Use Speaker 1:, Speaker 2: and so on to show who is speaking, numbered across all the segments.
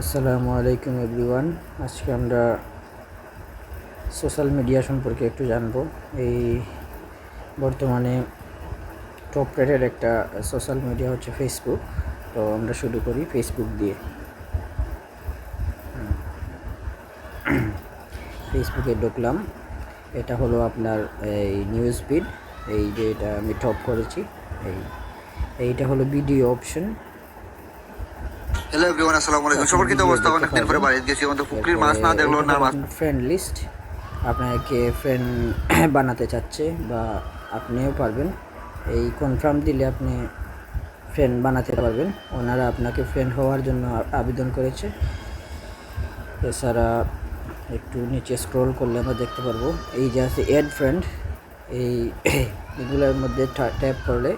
Speaker 1: আসসালামু আলাইকুম এভরিওয়ান। আজকে আমরা সোশ্যাল মিডিয়া সম্পর্কে একটু জানব। এই বর্তমানে টপ রেটেড একটা সোশ্যাল মিডিয়া হচ্ছে ফেসবুক। তো আমরা শুরু করি ফেসবুক দিয়ে। ফেসবুকে ঢুকলাম। এটা হলো আপনার এই নিউজ ফিড। এই যে এটা আমি টপ করেছি, এইটা হলো ভিডিও অপশন।
Speaker 2: হ্যালো এভরিওয়ান, আসসালামু আলাইকুম। সবার কি অবস্থা? অনেক দিন পরে বাড়ি গেছি, আমাদের পুকুরির মাছ না দেখলো না মাছ।
Speaker 1: ফ্রেন্ড লিস্ট, আপনাকে ফ্রেন্ড বানাতে চাচ্ছে বা আপনিও পারবেন। এই কনফার্ম দিলে আপনি ফ্রেন্ড বানাতে পারবেন। ওনারা আপনাকে ফ্রেন্ড হওয়ার জন্য আবেদন করেছে। এছাড়া একটু নিচে স্ক্রল করলে আমরা দেখতে পারবো এই যে আছে অ্যাড ফ্রেন্ড। এগুলোর মধ্যে ট্যাপ করলে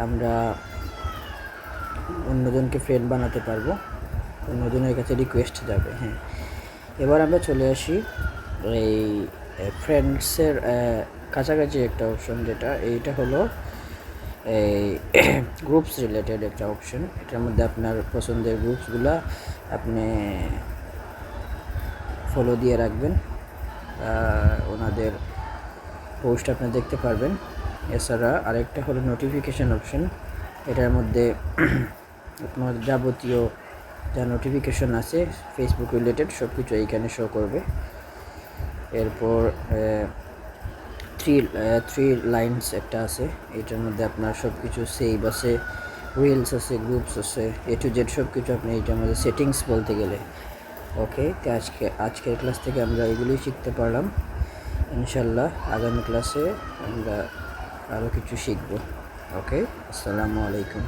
Speaker 1: আমরা অন্যজনকে ফ্রেন্ড বানাতে পারবো, অন্যজনের কাছে রিকোয়েস্ট যাবে। হ্যাঁ, এবার আমরা চলে আসি এই ফ্রেন্ডসের কাছাকাছি একটা অপশন, যেটা এইটা হলো এই গ্রুপস রিলেটেড একটা অপশন। এটার মধ্যে আপনার পছন্দের গ্রুপসগুলো আপনি ফলো দিয়ে রাখবেন, ওনাদের পোস্ট আপনি দেখতে পারবেন। এছাড়া আরেকটা হলো নোটিফিকেশান অপশন। এটার মধ্যে আপনার যাবতীয় যা নোটিফিকেশন আছে ফেসবুক রিলেটেড সব কিছু এইখানে শো করবে। এরপর থ্রি লাইনস একটা আছে, এটার মধ্যে আপনার সব কিছু সেভ আছে, রিলস আছে, গ্রুপস আছে, এ টু জেড সব কিছু আপনি এইটার মধ্যে সেটিংস বলতে গেলে। ওকে, তো আজকের ক্লাস থেকে আমরা এগুলোই শিখতে পারলাম। ইনশাল্লাহ আগামী ক্লাসে আমরা আরও কিছু শিখব। ওকে, আসসালামু আলাইকুম।